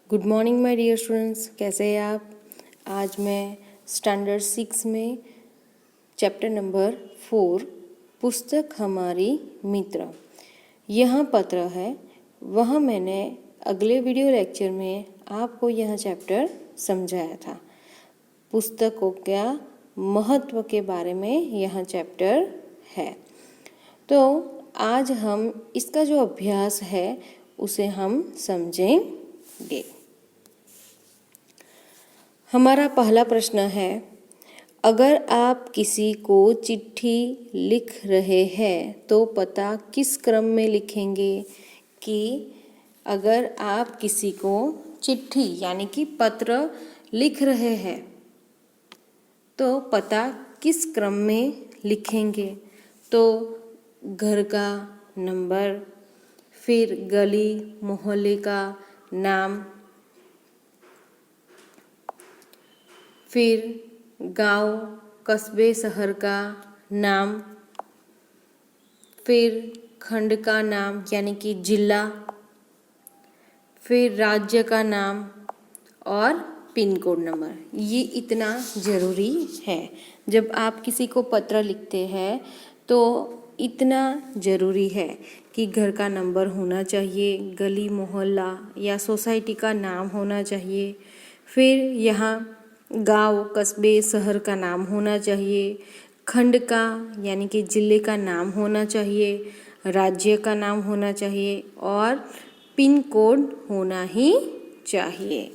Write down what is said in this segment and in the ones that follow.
Good morning my dear students, कैसे हैं आप। आज मैं स्टैंडर्ड 6 में चैप्टर नंबर 4 पुस्तक हमारी मित्र यह पत्र है। वह मैंने अगले वीडियो लेक्चर में आपको यह चैप्टर समझाया था। पुस्तकों का महत्व के बारे में यह चैप्टर है। तो आज हम इसका जो अभ्यास है उसे हम समझेंगे। हमारा पहला प्रश्न है, अगर आप किसी को चिट्ठी लिख रहे हैं तो पता किस क्रम में लिखेंगे। कि अगर आप किसी को चिट्ठी यानी कि पत्र लिख रहे हैं तो पता किस क्रम में लिखेंगे। तो घर का नंबर, फिर गली मोहल्ले का नाम, फिर गांव कस्बे शहर का नाम, फिर खंड का नाम यानी कि जिला, फिर राज्य का नाम और पिन कोड नंबर। ये इतना ज़रूरी है। जब आप किसी को पत्र लिखते हैं तो इतना ज़रूरी है कि घर का नंबर होना चाहिए, गली मोहल्ला या सोसाइटी का नाम होना चाहिए, फिर यहाँ गांव कस्बे शहर का नाम होना चाहिए, खंड का यानी कि ज़िले का नाम होना चाहिए, राज्य का नाम होना चाहिए और पिन कोड होना ही चाहिए।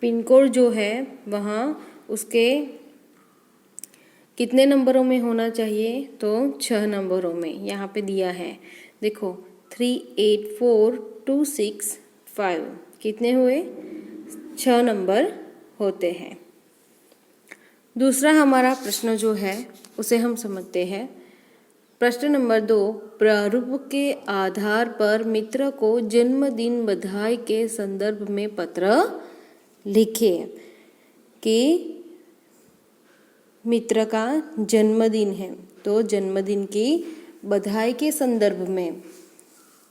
पिन कोड जो है वहाँ उसके कितने नंबरों में होना चाहिए, तो 6 नंबरों में यहाँ पे दिया है। देखो 384265 कितने हुए, 6 नंबर होते हैं। दूसरा हमारा प्रश्न जो है उसे हम समझते हैं। प्रश्न नंबर 2, प्रारूप के आधार पर मित्र को जन्मदिन बधाई के संदर्भ में पत्र लिखिए। कि मित्र का जन्मदिन है तो जन्मदिन की बधाई के संदर्भ में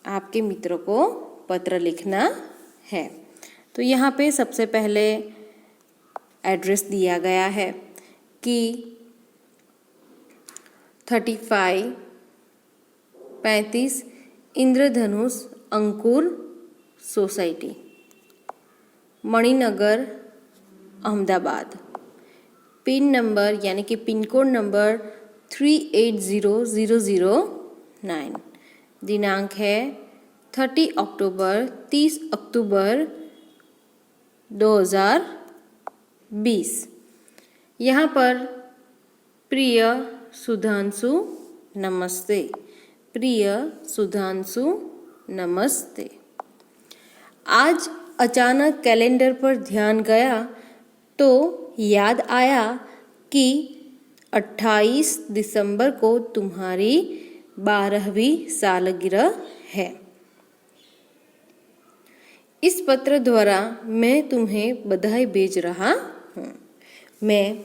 आपके मित्र को पत्र लिखना है। तो यहाँ पे सबसे पहले एड्रेस दिया गया है कि 35 Indradhanush Ankur society, Maninagar Ahmedabad. Pin number यानी कि पिन कोड नंबर 380009। दिनांक है 30 अक्टूबर 2020। यहाँ पर प्रिय सुधांशु नमस्ते, प्रिय सुधांशु नमस्ते। आज अचानक कैलेंडर पर ध्यान गया तो याद आया कि 28 दिसंबर को तुम्हारी 12वीं सालगिरह है। इस पत्र द्वारा मैं तुम्हें बधाई भेज रहा हूँ। मैं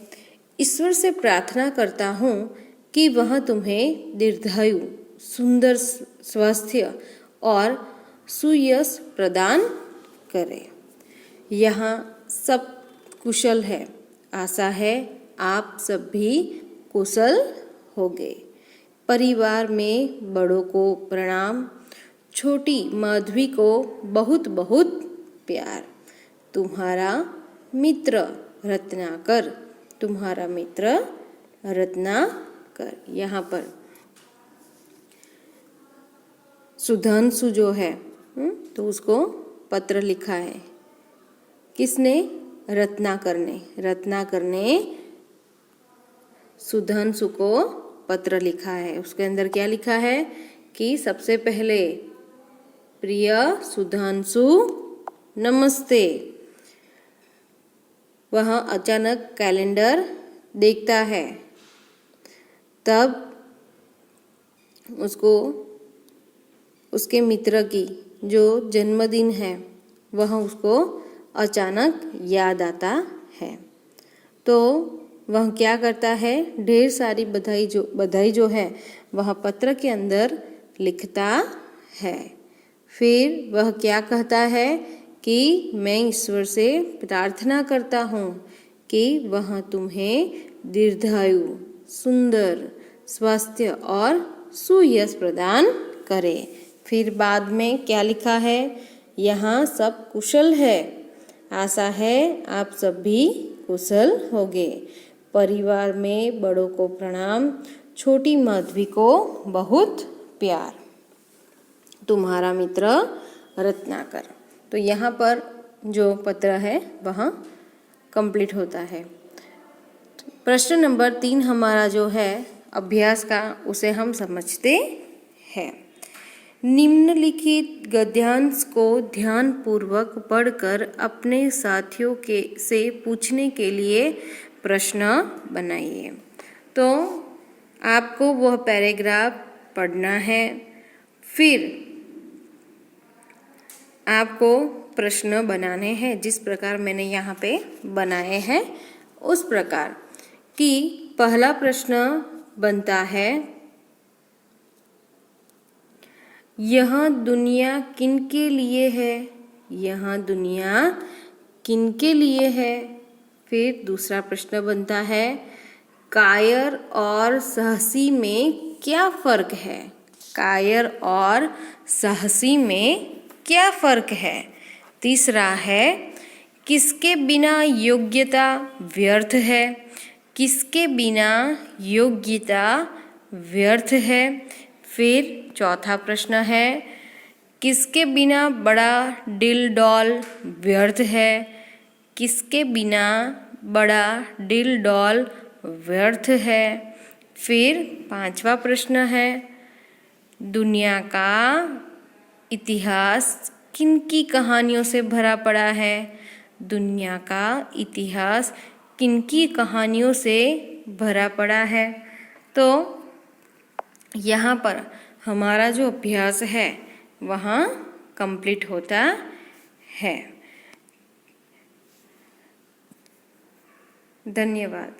ईश्वर से प्रार्थना करता हूँ कि वह तुम्हें दीर्घायु, सुंदर स्वास्थ्य और सुयश प्रदान करे। यहाँ सब कुशल है। आशा है आप सब भी कुशल होंगे। परिवार में बड़ों को प्रणाम, छोटी माधवी को बहुत बहुत प्यार। तुम्हारा मित्र रत्नाकर, तुम्हारा मित्र रत्नाकर। यहाँ पर सुधांशु जो है तो उसको पत्र लिखा है। किसने? रत्नाकर ने। रत्नाकर ने सुधांशु को पत्र लिखा है। उसके अंदर क्या लिखा है कि सबसे पहले प्रिय सुधांशु नमस्ते। वह अचानक कैलेंडर देखता है, तब उसको उसके मित्र की जो जन्मदिन है वह उसको अचानक याद आता है। तो वह क्या करता है, ढेर सारी बधाई जो है वह पत्र के अंदर लिखता है। फिर वह क्या कहता है कि मैं ईश्वर से प्रार्थना करता हूँ कि वह तुम्हें दीर्घायु, सुंदर, स्वास्थ्य और सुयश प्रदान करे। फिर बाद में क्या लिखा है? यहाँ सब कुशल है। आशा है आप सब भी कुशल होंगे। परिवार में बड़ों को प्रणाम, छोटी माधवी को बहुत प्यार। तुम्हारा मित्र रत्नाकर। तो यहाँ पर जो पत्र है वह कंप्लीट होता है। प्रश्न नंबर 3 हमारा जो है अभ्यास का, उसे हम समझते हैं। निम्नलिखित गद्यांश को ध्यानपूर्वक पढ़कर अपने साथियों से पूछने के लिए प्रश्न बनाइए। तो आपको वह पैराग्राफ पढ़ना है, फिर आपको प्रश्न बनाने हैं जिस प्रकार मैंने यहाँ पे बनाए हैं उस प्रकार। कि पहला प्रश्न बनता है, यह दुनिया किनके लिए है? यह दुनिया किनके लिए है? फिर दूसरा प्रश्न बनता है, कायर और साहसी में क्या फर्क है? कायर और साहसी में क्या फर्क है? तीसरा है, किसके बिना योग्यता व्यर्थ है? किसके बिना योग्यता व्यर्थ है? फिर चौथा प्रश्न है, किसके बिना बड़ा डिल डॉल व्यर्थ है? किसके बिना बड़ा डिल डॉल व्यर्थ है? फिर पांचवा प्रश्न है, दुनिया का इतिहास किनकी कहानियों से भरा पड़ा है? दुनिया का इतिहास किनकी कहानियों से भरा पड़ा है? तो यहाँ पर हमारा जो अभ्यास है वह कंप्लीट होता है। धन्यवाद।